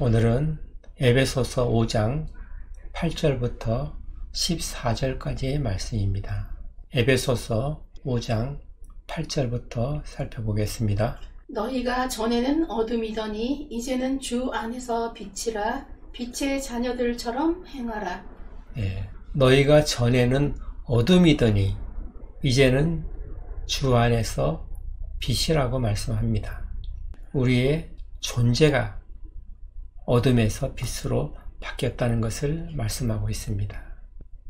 오늘은 에베소서 5장 8절부터 14절까지의 말씀입니다. 에베소서 5장 8절부터 살펴보겠습니다. 너희가 전에는 어둠이더니 이제는 주 안에서 빛이라. 빛의 자녀들처럼 행하라. 너희가 전에는 어둠이더니 이제는 주 안에서 빛이라고 말씀합니다. 우리의 존재가 어둠에서 빛으로 바뀌었다는 것을 말씀하고 있습니다.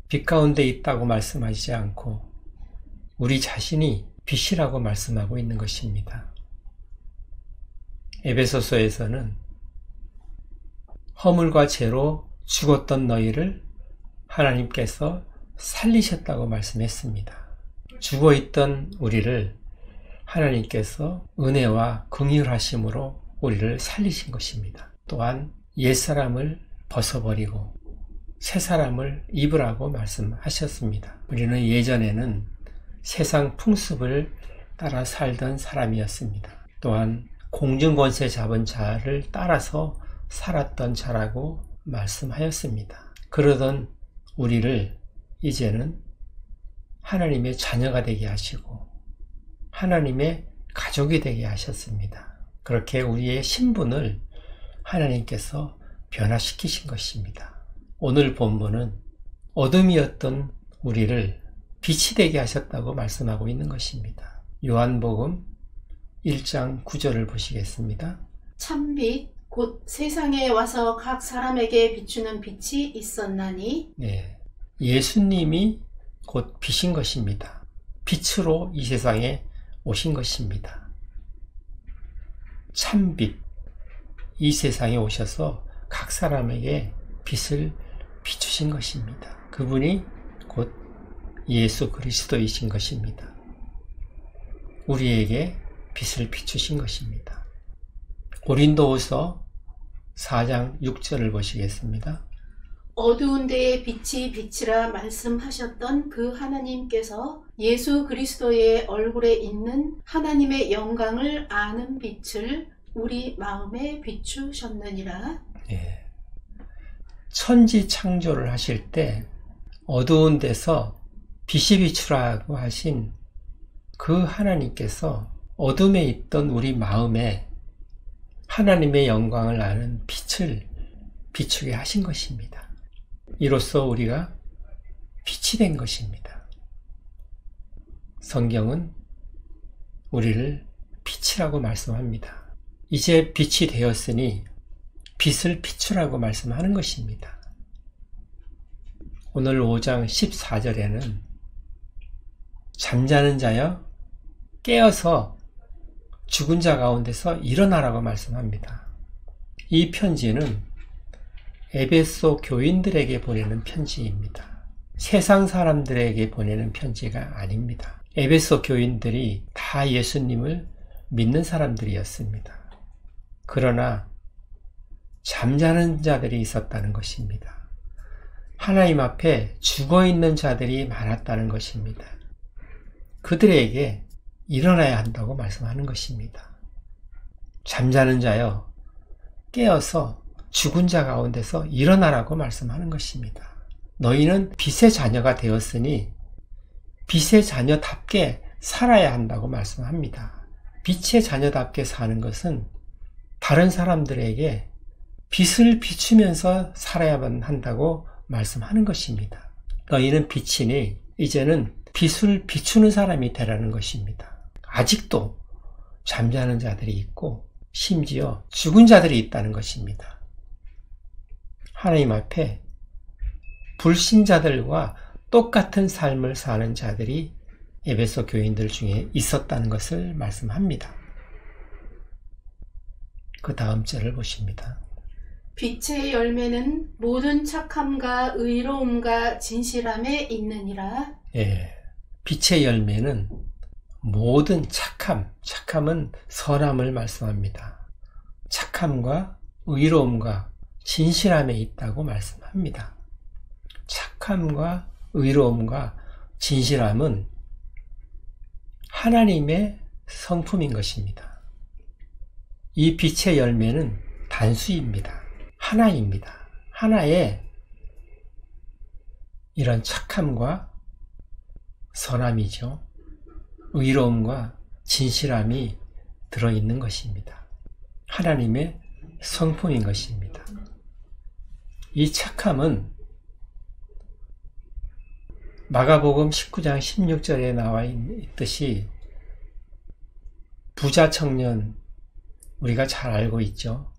빛 가운데 있다고 말씀하지 않고 우리 자신이 빛이라고 말씀하고 있는 것입니다. 에베소서에서는 허물과 죄로 죽었던 너희를 하나님께서 살리셨다고 말씀했습니다. 죽어있던 우리를 하나님께서 은혜와 긍휼하심으로 우리를 살리신 것입니다. 또한 옛사람을 벗어버리고 새사람을 입으라고 말씀하셨습니다. 우리는 예전에는 세상 풍습을 따라 살던 사람이었습니다. 또한 공중권세 잡은 자를 따라서 살았던 자라고 말씀하였습니다. 그러던 우리를 이제는 하나님의 자녀가 되게 하시고 하나님의 가족이 되게 하셨습니다. 그렇게 우리의 신분을 하나님께서 변화시키신 것입니다. 오늘 본문은 어둠이었던 우리를 빛이 되게 하셨다고 말씀하고 있는 것입니다. 요한복음 1장 9절을 보시겠습니다. 참빛 곧 세상에 와서 각 사람에게 비추는 빛이 있었나니. 예수님이 곧 빛인 것입니다. 빛으로 이 세상에 오신 것입니다. 참빛, 이 세상에 오셔서 각 사람에게 빛을 비추신 것입니다. 그분이 곧 예수 그리스도이신 것입니다. 우리에게 빛을 비추신 것입니다. 고린도후서 4장 6절을 보시겠습니다. 어두운 데에 빛이 빛이라 말씀하셨던 그 하나님께서 예수 그리스도의 얼굴에 있는 하나님의 영광을 아는 빛을 우리 마음에 비추셨느니라. 천지 창조를 하실 때 어두운 데서 빛이 비추라고 하신 그 하나님께서 어둠에 있던 우리 마음에 하나님의 영광을 아는 빛을 비추게 하신 것입니다. 이로써 우리가 빛이 된 것입니다. 성경은 우리를 빛이라고 말씀합니다. 이제 빛이 되었으니 빛을 비추라고 말씀하는 것입니다. 오늘 5장 14절에는 잠자는 자여 깨어서 죽은 자 가운데서 일어나라고 말씀합니다. 이 편지는 에베소 교인들에게 보내는 편지입니다. 세상 사람들에게 보내는 편지가 아닙니다. 에베소 교인들이 다 예수님을 믿는 사람들이었습니다. 그러나 잠자는 자들이 있었다는 것입니다. 하나님 앞에 죽어있는 자들이 많았다는 것입니다. 그들에게 일어나야 한다고 말씀하는 것입니다. 잠자는 자여 깨어서 죽은 자 가운데서 일어나라고 말씀하는 것입니다. 너희는 빛의 자녀가 되었으니 빛의 자녀답게 살아야 한다고 말씀합니다. 빛의 자녀답게 사는 것은 다른 사람들에게 빛을 비추면서 살아야만 한다고 말씀하는 것입니다. 너희는 빛이니 이제는 빛을 비추는 사람이 되라는 것입니다. 아직도 잠자는 자들이 있고 심지어 죽은 자들이 있다는 것입니다. 하나님 앞에 불신자들과 똑같은 삶을 사는 자들이 에베소 교인들 중에 있었다는 것을 말씀합니다. 그 다음 절을 보십니다. 빛의 열매는 모든 착함과 의로움과 진실함에 있느니라. 빛의 열매는 모든 착함은 선함을 말씀합니다. 착함과 의로움과 진실함에 있다고 말씀합니다. 착함과 의로움과 진실함은 하나님의 성품인 것입니다. 이 빛의 열매는 단수입니다. 하나입니다. 하나의 이런 착함과 선함이죠. 의로움과 진실함이 들어있는 것입니다. 하나님의 성품인 것입니다. 이 착함은 마가복음 19장 16절에 나와 있듯이 부자 청년, 우리가 잘 알고 있죠.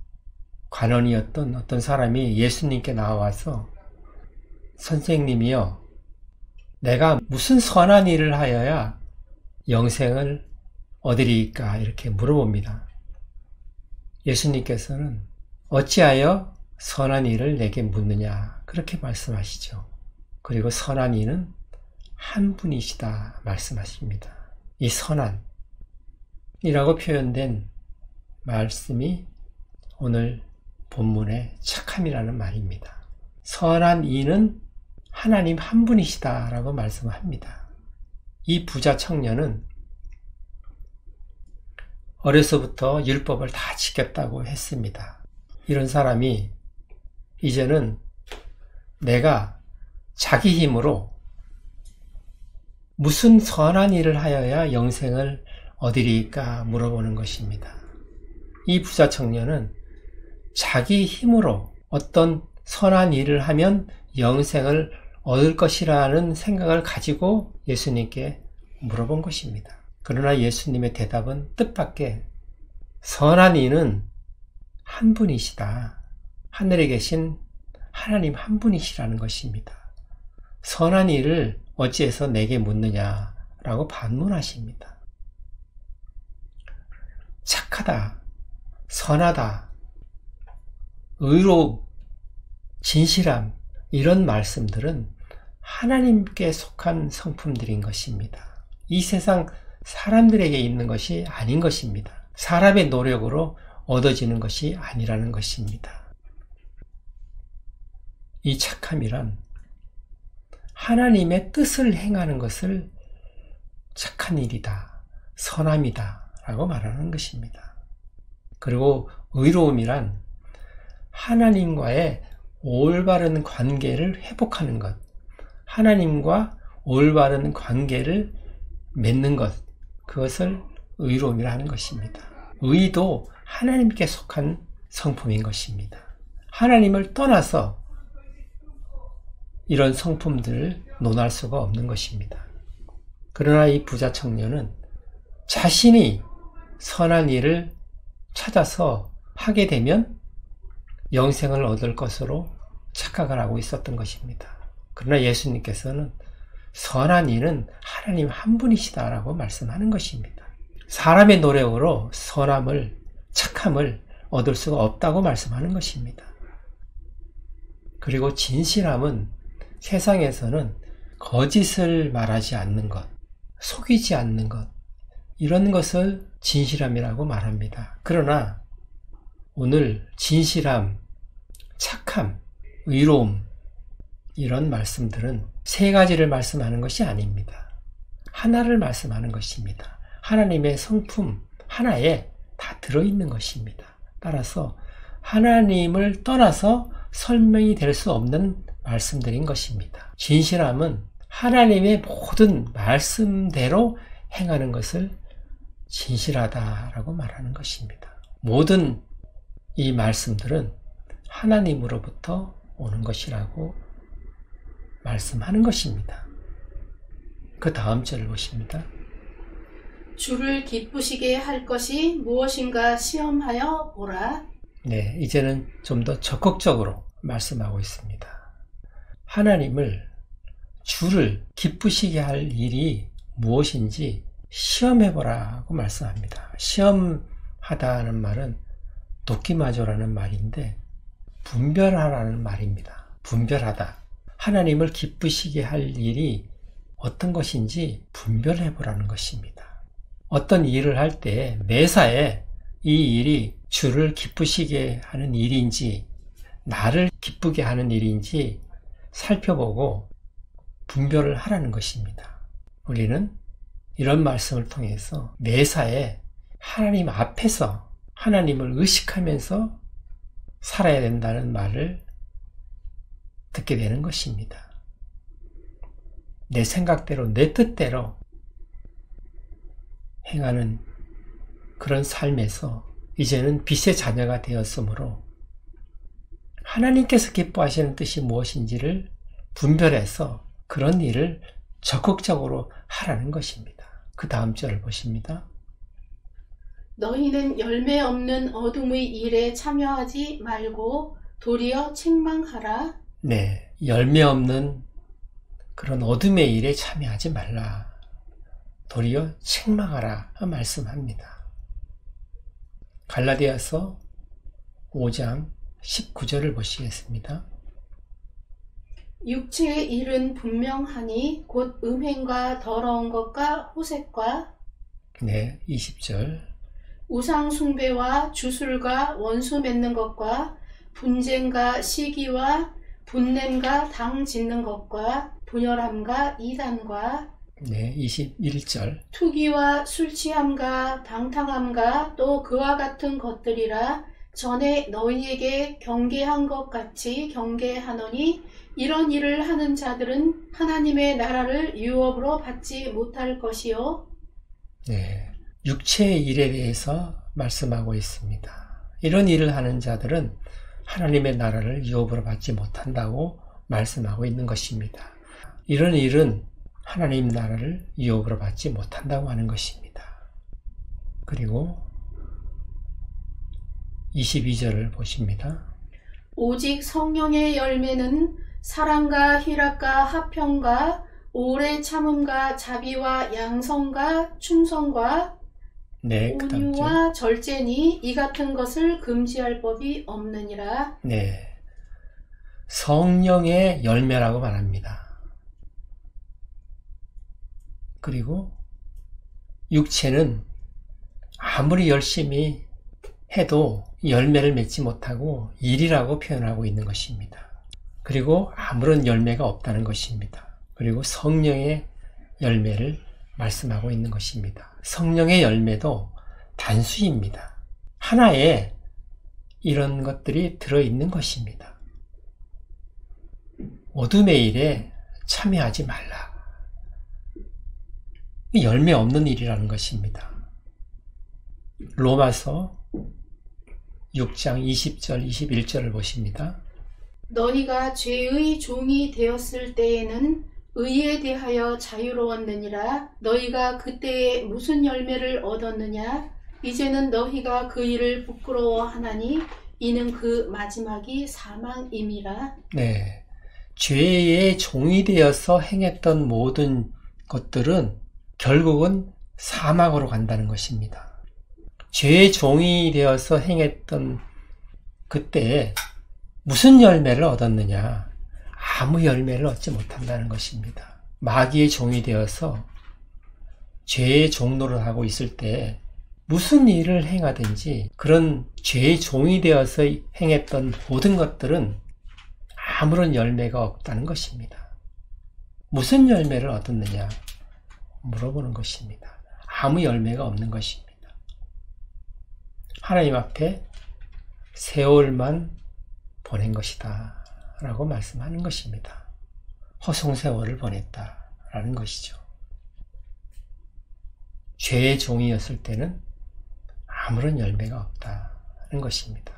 관원이었던 어떤 사람이 예수님께 나와서 선생님이여, 내가 무슨 선한 일을 하여야 영생을 얻으리까? 이렇게 물어봅니다. 예수님께서는 어찌하여 선한 일을 내게 묻느냐? 그렇게 말씀하시죠. 그리고 선한 이는 한 분이시다 말씀하십니다. 이 선한이라고 표현된 말씀이 오늘 본문의 착함이라는 말입니다. 선한 이는 하나님 한 분이시다라고 말씀합니다. 이 부자 청년은 어려서부터 율법을 다 지켰다고 했습니다. 이런 사람이 이제는 내가 자기 힘으로 무슨 선한 일을 하여야 영생을 얻으리까 물어보는 것입니다. 이 부자 청년은 자기 힘으로 어떤 선한 일을 하면 영생을 얻을 것이라는 생각을 가지고 예수님께 물어본 것입니다. 그러나 예수님의 대답은 뜻밖의 선한 이는 한 분이시다. 하늘에 계신 하나님 한 분이시라는 것입니다. 선한 일을 어찌해서 내게 묻느냐라고 반문하십니다. 착하다, 선하다, 의로, 진실함, 이런 말씀들은 하나님께 속한 성품들인 것입니다. 이 세상 사람들에게 있는 것이 아닌 것입니다. 사람의 노력으로 얻어지는 것이 아니라는 것입니다. 이 착함이란 하나님의 뜻을 행하는 것을 착한 일이다, 선함이다 라고 말하는 것입니다. 그리고 의로움이란 하나님과의 올바른 관계를 회복하는 것, 하나님과 올바른 관계를 맺는 것, 그것을 의로움이라 하는 것입니다. 의도 하나님께 속한 성품인 것입니다. 하나님을 떠나서 이런 성품들을 논할 수가 없는 것입니다. 그러나 이 부자 청년은 자신이 선한 일을 찾아서 하게 되면 영생을 얻을 것으로 착각을 하고 있었던 것입니다. 그러나 예수님께서는 선한 이는 하나님 한 분이시다라고 말씀하는 것입니다. 사람의 노력으로 선함을, 착함을 얻을 수가 없다고 말씀하는 것입니다. 그리고 진실함은 세상에서는 거짓을 말하지 않는 것, 속이지 않는 것, 이런 것을 진실함이라고 말합니다. 그러나 오늘 진실함, 착함, 의로움, 이런 말씀들은 세 가지를 말씀하는 것이 아닙니다. 하나를 말씀하는 것입니다. 하나님의 성품 하나에 다 들어있는 것입니다. 따라서 하나님을 떠나서 설명이 될 수 없는 말씀들인 것입니다. 진실함은 하나님의 모든 말씀대로 행하는 것을 진실하다라고 말하는 것입니다. 모든 이 말씀들은 하나님으로부터 오는 것이라고 말씀하는 것입니다. 그 다음 절을 보십니다. 주를 기쁘시게 할 것이 무엇인가 시험하여 보라. 네, 이제는 좀 더 적극적으로 말씀하고 있습니다. 하나님을, 주를 기쁘시게 할 일이 무엇인지 시험해보라고 말씀합니다. 시험하다는 말은 도끼마조라는 말인데 분별하라는 말입니다. 분별하다. 하나님을 기쁘시게 할 일이 어떤 것인지 분별해보라는 것입니다. 어떤 일을 할 때 매사에 이 일이 주를 기쁘시게 하는 일인지 나를 기쁘게 하는 일인지 살펴보고 분별을 하라는 것입니다. 우리는 이런 말씀을 통해서 매사에 하나님 앞에서 하나님을 의식하면서 살아야 된다는 말을 듣게 되는 것입니다. 내 생각대로, 내 뜻대로 행하는 그런 삶에서 이제는 빛의 자녀가 되었으므로 하나님께서 기뻐하시는 뜻이 무엇인지를 분별해서 그런 일을 적극적으로 하라는 것입니다. 그 다음 절을 보십니다. 너희는 열매 없는 어둠의 일에 참여하지 말고 도리어 책망하라. 네, 열매 없는 그런 어둠의 일에 참여하지 말라. 도리어 책망하라 말씀합니다. 갈라디아서 5장 19절을 보시겠습니다. 육체의 일은 분명하니 곧 음행과 더러운 것과 호색과 네, 20절. 우상 숭배와 주술과 원수 맺는 것과 분쟁과 시기와 분냄과 당 짓는 것과 분열함과 이단과 네, 21절. 투기와 술취함과 방탕함과 또 그와 같은 것들이라 전에 너희에게 경계한 것 같이 경계하노니 이런 일을 하는 자들은 하나님의 나라를 유업으로 받지 못할 것이요. 네, 육체의 일에 대해서 말씀하고 있습니다. 이런 일을 하는 자들은 하나님의 나라를 유업으로 받지 못한다고 말씀하고 있는 것입니다. 이런 일은 하나님 나라를 유업으로 받지 못한다고 하는 것입니다. 그리고 22절을 보십니다. 오직 성령의 열매는 사랑과 희락과 화평과 오래 참음과 자비와 양성과 충성과 네, 온유와 절제니 이 같은 것을 금지할 법이 없느니라. 네, 성령의 열매라고 말합니다. 그리고 육체는 아무리 열심히 해도 열매를 맺지 못하고 일이라고 표현하고 있는 것입니다. 그리고 아무런 열매가 없다는 것입니다. 그리고 성령의 열매를 말씀하고 있는 것입니다. 성령의 열매도 단수입니다. 하나에 이런 것들이 들어있는 것입니다. 어둠의 일에 참여하지 말라. 열매 없는 일이라는 것입니다. 로마서 6장 20절, 21절을 보십니다. 너희가 죄의 종이 되었을 때에는 의에 대하여 자유로웠느니라. 너희가 그때에 무슨 열매를 얻었느냐? 이제는 너희가 그 일을 부끄러워하나니 이는 그 마지막이 사망임이라. 네, 죄의 종이 되어서 행했던 모든 것들은 결국은 사망으로 간다는 것입니다. 죄의 종이 되어서 행했던 그때 무슨 열매를 얻었느냐? 아무 열매를 얻지 못한다는 것입니다. 마귀의 종이 되어서 죄의 종노릇 하고 있을 때 무슨 일을 행하든지 그런 죄의 종이 되어서 행했던 모든 것들은 아무런 열매가 없다는 것입니다. 무슨 열매를 얻었느냐? 물어보는 것입니다. 아무 열매가 없는 것입니다. 하나님 앞에 세월만 보낸 것이다 라고 말씀하는 것입니다. 허송세월을 보냈다라는 것이죠. 죄의 종이었을 때는 아무런 열매가 없다는 것입니다.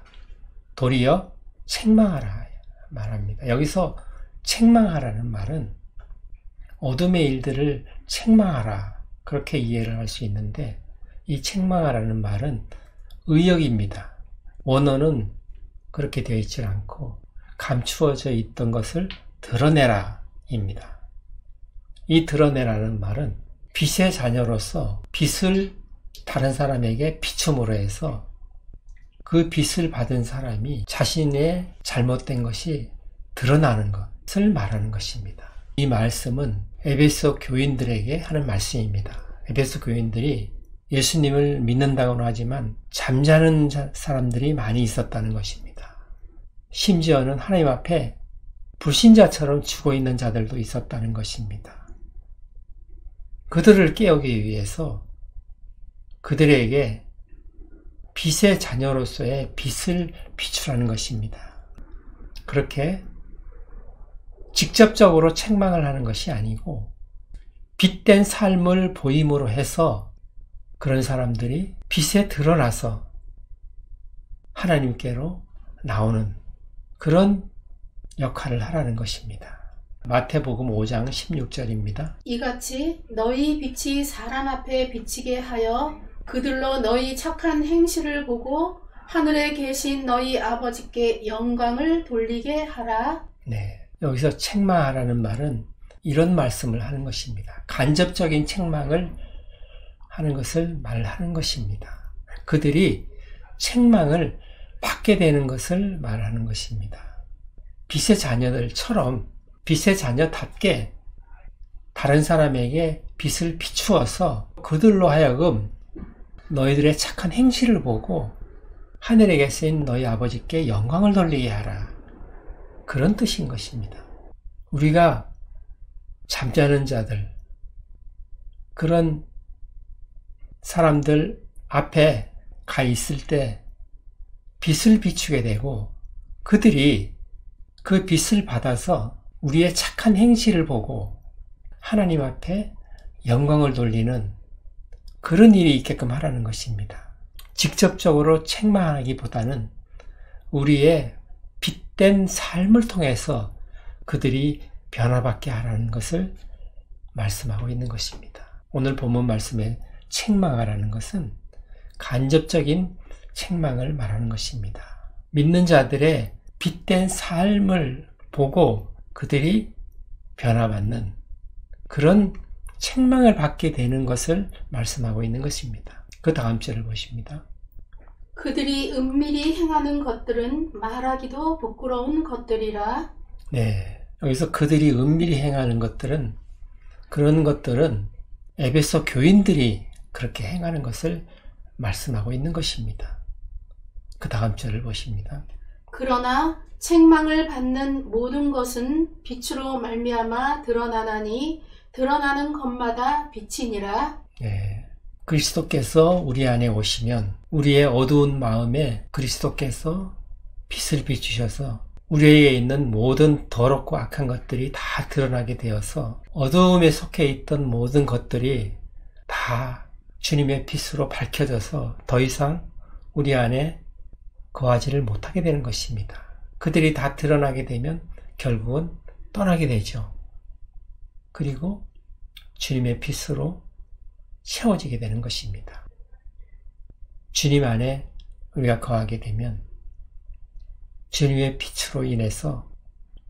도리어 책망하라 말합니다. 여기서 책망하라는 말은 어둠의 일들을 책망하라 그렇게 이해를 할 수 있는데 이 책망하라는 말은 의역입니다. 원어는 그렇게 되어 있지 않고 감추어져 있던 것을 드러내라 입니다. 이 드러내라는 말은 빛의 자녀로서 빛을 다른 사람에게 비춤으로 해서 그 빛을 받은 사람이 자신의 잘못된 것이 드러나는 것을 말하는 것입니다. 이 말씀은 에베소 교인들에게 하는 말씀입니다. 에베소 교인들이 예수님을 믿는다고는 하지만 잠자는 사람들이 많이 있었다는 것입니다. 심지어는 하나님 앞에 불신자처럼 죽어있는 자들도 있었다는 것입니다. 그들을 깨우기 위해서 그들에게 빛의 자녀로서의 빛을 비추라는 것입니다. 그렇게 직접적으로 책망을 하는 것이 아니고 빛된 삶을 보임으로 해서 그런 사람들이 빛에 드러나서 하나님께로 나오는 그런 역할을 하라는 것입니다. 마태복음 5장 16절입니다. 이같이 너희 빛이 사람 앞에 비치게 하여 그들로 너희 착한 행실을 보고 하늘에 계신 너희 아버지께 영광을 돌리게 하라. 네, 여기서 책망하라는 말은 이런 말씀을 하는 것입니다. 간접적인 책망을 하는 것을 말하는 것입니다. 그들이 책망을 받게 되는 것을 말하는 것입니다. 빛의 자녀들처럼 빛의 자녀답게 다른 사람에게 빛을 비추어서 그들로 하여금 너희들의 착한 행실을 보고 하늘에 계신 너희 아버지께 영광을 돌리게 하라. 그런 뜻인 것입니다. 우리가 잠자는 자들, 그런 사람들 앞에 가 있을 때 빛을 비추게 되고 그들이 그 빛을 받아서 우리의 착한 행실을 보고 하나님 앞에 영광을 돌리는 그런 일이 있게끔 하라는 것입니다. 직접적으로 책망하기보다는 우리의 빛된 삶을 통해서 그들이 변화받게 하라는 것을 말씀하고 있는 것입니다. 오늘 본문 말씀에 책망하라는 것은 간접적인 책망을 말하는 것입니다. 믿는 자들의 빛된 삶을 보고 그들이 변화받는 그런 책망을 받게 되는 것을 말씀하고 있는 것입니다. 그 다음 절을 보십니다. 그들이 은밀히 행하는 것들은 말하기도 부끄러운 것들이라. 네, 여기서 그들이 은밀히 행하는 것들은 그런 것들은 에베소 교인들이 그렇게 행하는 것을 말씀하고 있는 것입니다. 그 다음 절을 보십니다. 그러나 책망을 받는 모든 것은 빛으로 말미암아 드러나나니 드러나는 것마다 빛이니라. 네, 그리스도께서 우리 안에 오시면 우리의 어두운 마음에 그리스도께서 빛을 비추셔서 우리에게 있는 모든 더럽고 악한 것들이 다 드러나게 되어서 어두움에 속해 있던 모든 것들이 다 주님의 빛으로 밝혀져서 더 이상 우리 안에 거하지를 못하게 되는 것입니다. 그들이 다 드러나게 되면 결국은 떠나게 되죠. 그리고 주님의 빛으로 채워지게 되는 것입니다. 주님 안에 우리가 거하게 되면 주님의 빛으로 인해서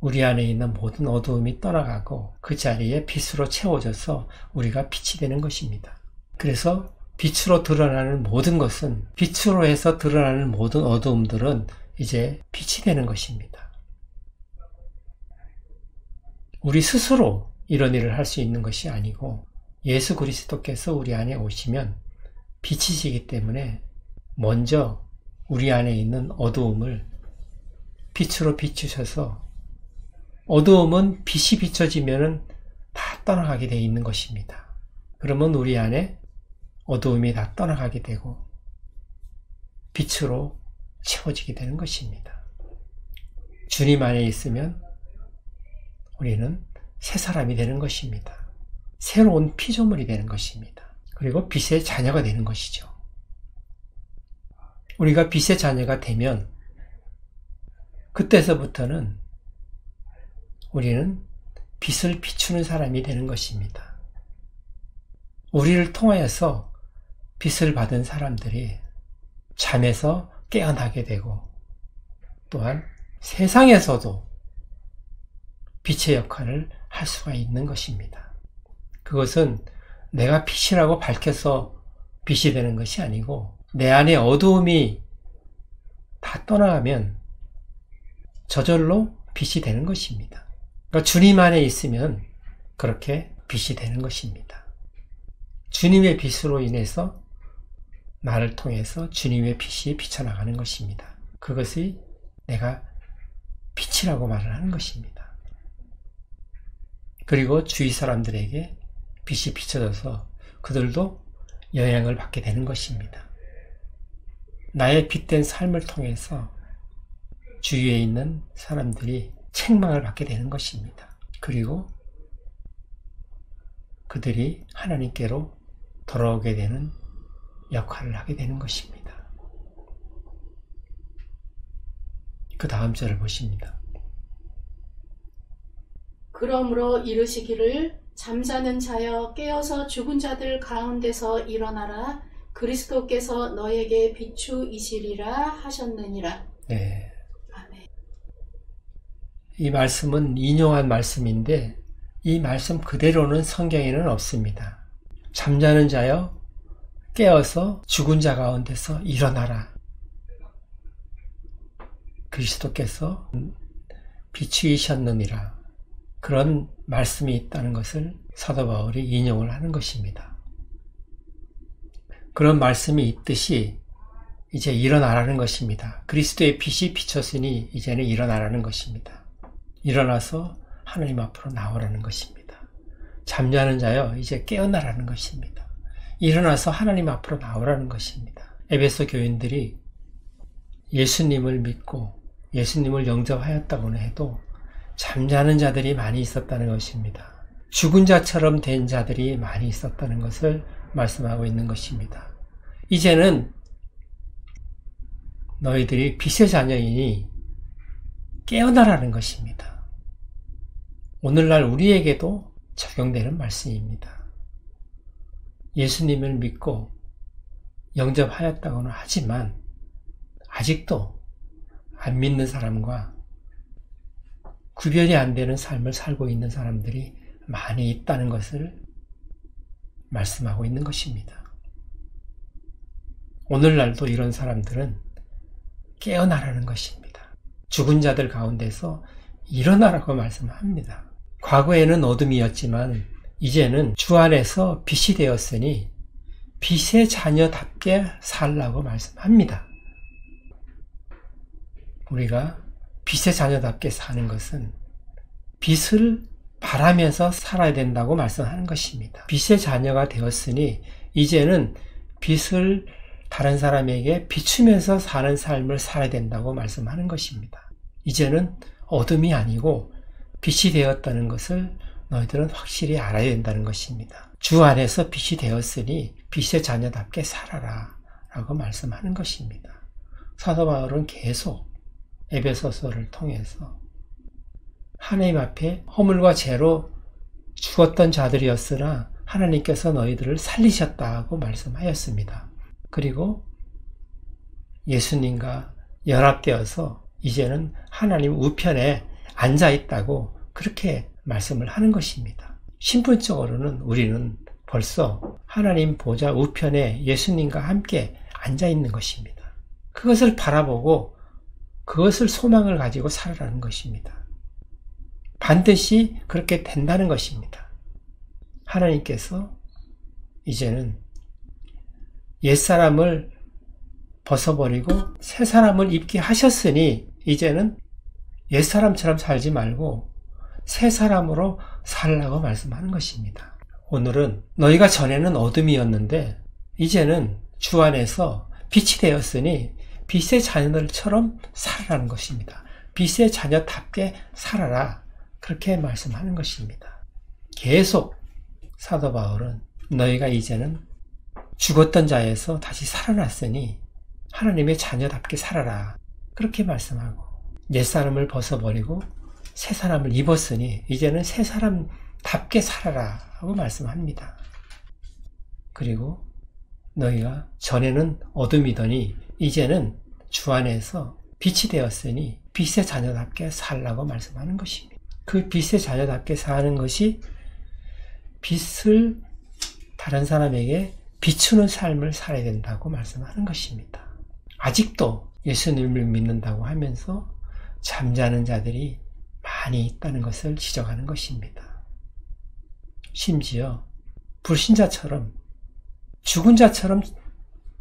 우리 안에 있는 모든 어두움이 떠나가고 그 자리에 빛으로 채워져서 우리가 빛이 되는 것입니다. 그래서 빛으로 드러나는 모든 것은 빛으로 해서 드러나는 모든 어두움들은 이제 빛이 되는 것입니다. 우리 스스로 이런 일을 할 수 있는 것이 아니고 예수 그리스도께서 우리 안에 오시면 빛이시기 때문에 먼저 우리 안에 있는 어두움을 빛으로 비추셔서 어두움은 빛이 비춰지면은 다 떠나가게 되어 있는 것입니다. 그러면 우리 안에 어두움이 다 떠나가게 되고 빛으로 채워지게 되는 것입니다. 주님 안에 있으면 우리는 새 사람이 되는 것입니다. 새로운 피조물이 되는 것입니다. 그리고 빛의 자녀가 되는 것이죠. 우리가 빛의 자녀가 되면 그때서부터는 우리는 빛을 비추는 사람이 되는 것입니다. 우리를 통하여서 빛을 받은 사람들이 잠에서 깨어나게 되고 또한 세상에서도 빛의 역할을 할 수가 있는 것입니다. 그것은 내가 빛이라고 밝혀서 빛이 되는 것이 아니고 내 안에 어두움이 다 떠나가면 저절로 빛이 되는 것입니다. 그러니까 주님 안에 있으면 그렇게 빛이 되는 것입니다. 주님의 빛으로 인해서 나를 통해서 주님의 빛이 비쳐나가는 것입니다. 그것이 내가 빛이라고 말을 하는 것입니다. 그리고 주위 사람들에게 빛이 비춰져서 그들도 영향을 받게 되는 것입니다. 나의 빛된 삶을 통해서 주위에 있는 사람들이 책망을 받게 되는 것입니다. 그리고 그들이 하나님께로 돌아오게 되는 역할을 하게 되는 것입니다. 그 다음 절을 보십니다. 그러므로 이르시기를 잠자는 자여 깨어서 죽은 자들 가운데서 일어나라. 그리스도께서 너에게 비추이시리라 하셨느니라. 네. 아멘. 이 말씀은 인용한 말씀인데 이 말씀 그대로는 성경에는 없습니다. 잠자는 자여 깨어서 죽은 자 가운데서 일어나라. 그리스도께서 비추이셨느니라. 그런 말씀이 있다는 것을 사도 바울이 인용을 하는 것입니다. 그런 말씀이 있듯이 이제 일어나라는 것입니다. 그리스도의 빛이 비쳤으니 이제는 일어나라는 것입니다. 일어나서 하나님 앞으로 나오라는 것입니다. 잠자는 자여 이제 깨어나라는 것입니다. 일어나서 하나님 앞으로 나오라는 것입니다. 에베소 교인들이 예수님을 믿고 예수님을 영접하였다고는 해도 잠자는 자들이 많이 있었다는 것입니다. 죽은 자처럼 된 자들이 많이 있었다는 것을 말씀하고 있는 것입니다. 이제는 너희들이 빛의 자녀이니 깨어나라는 것입니다. 오늘날 우리에게도 적용되는 말씀입니다. 예수님을 믿고 영접하였다고는 하지만 아직도 안 믿는 사람과 구별이 안 되는 삶을 살고 있는 사람들이 많이 있다는 것을 말씀하고 있는 것입니다. 오늘날도 이런 사람들은 깨어나라는 것입니다. 죽은 자들 가운데서 일어나라고 말씀합니다. 과거에는 어둠이었지만 이제는 주 안에서 빛이 되었으니 빛의 자녀답게 살라고 말씀합니다. 우리가 빛의 자녀답게 사는 것은 빛을 바라면서 살아야 된다고 말씀하는 것입니다. 빛의 자녀가 되었으니 이제는 빛을 다른 사람에게 비추면서 사는 삶을 살아야 된다고 말씀하는 것입니다. 이제는 어둠이 아니고 빛이 되었다는 것을 너희들은 확실히 알아야 된다는 것입니다. 주 안에서 빛이 되었으니 빛의 자녀답게 살아라 라고 말씀하는 것입니다. 사도 바울은 계속 에베소서를 통해서 하나님 앞에 허물과 죄로 죽었던 자들이었으나 하나님께서 너희들을 살리셨다고 말씀하였습니다. 그리고 예수님과 연합되어서 이제는 하나님 우편에 앉아있다고 그렇게 말씀을 하는 것입니다. 신분적으로는 우리는 벌써 하나님 보좌 우편에 예수님과 함께 앉아있는 것입니다. 그것을 바라보고 그것을 소망을 가지고 살아라는 것입니다. 반드시 그렇게 된다는 것입니다. 하나님께서 이제는 옛사람을 벗어버리고 새사람을 입게 하셨으니 이제는 옛사람처럼 살지 말고 새사람으로 살라고 말씀하는 것입니다. 오늘은 너희가 전에는 어둠이었는데 이제는 주 안에서 빛이 되었으니 빛의 자녀들처럼 살아라는 것입니다. 빛의 자녀답게 살아라. 그렇게 말씀하는 것입니다. 계속 사도 바울은 너희가 이제는 죽었던 자에서 다시 살아났으니 하나님의 자녀답게 살아라. 그렇게 말씀하고 옛사람을 벗어버리고 새사람을 입었으니 이제는 새사람답게 살아라 하고 말씀합니다. 그리고 너희가 전에는 어둠이더니 이제는 주 안에서 빛이 되었으니 빛의 자녀답게 살라고 말씀하는 것입니다. 그 빛의 자녀답게 사는 것이 빛을 다른 사람에게 비추는 삶을 살아야 된다고 말씀하는 것입니다. 아직도 예수님을 믿는다고 하면서 잠자는 자들이 많이 있다는 것을 지적하는 것입니다. 심지어 불신자처럼 죽은 자처럼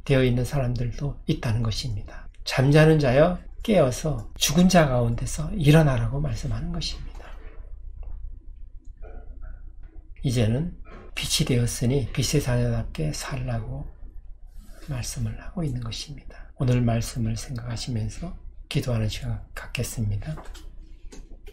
되어 있는 사람들도 있다는 것입니다. 잠자는 자여 깨어서 죽은 자 가운데서 일어나라고 말씀하는 것입니다. 이제는 빛이 되었으니 빛의 자녀답게 살라고 말씀을 하고 있는 것입니다. 오늘 말씀을 생각하시면서 기도하는 시간 갖겠습니다.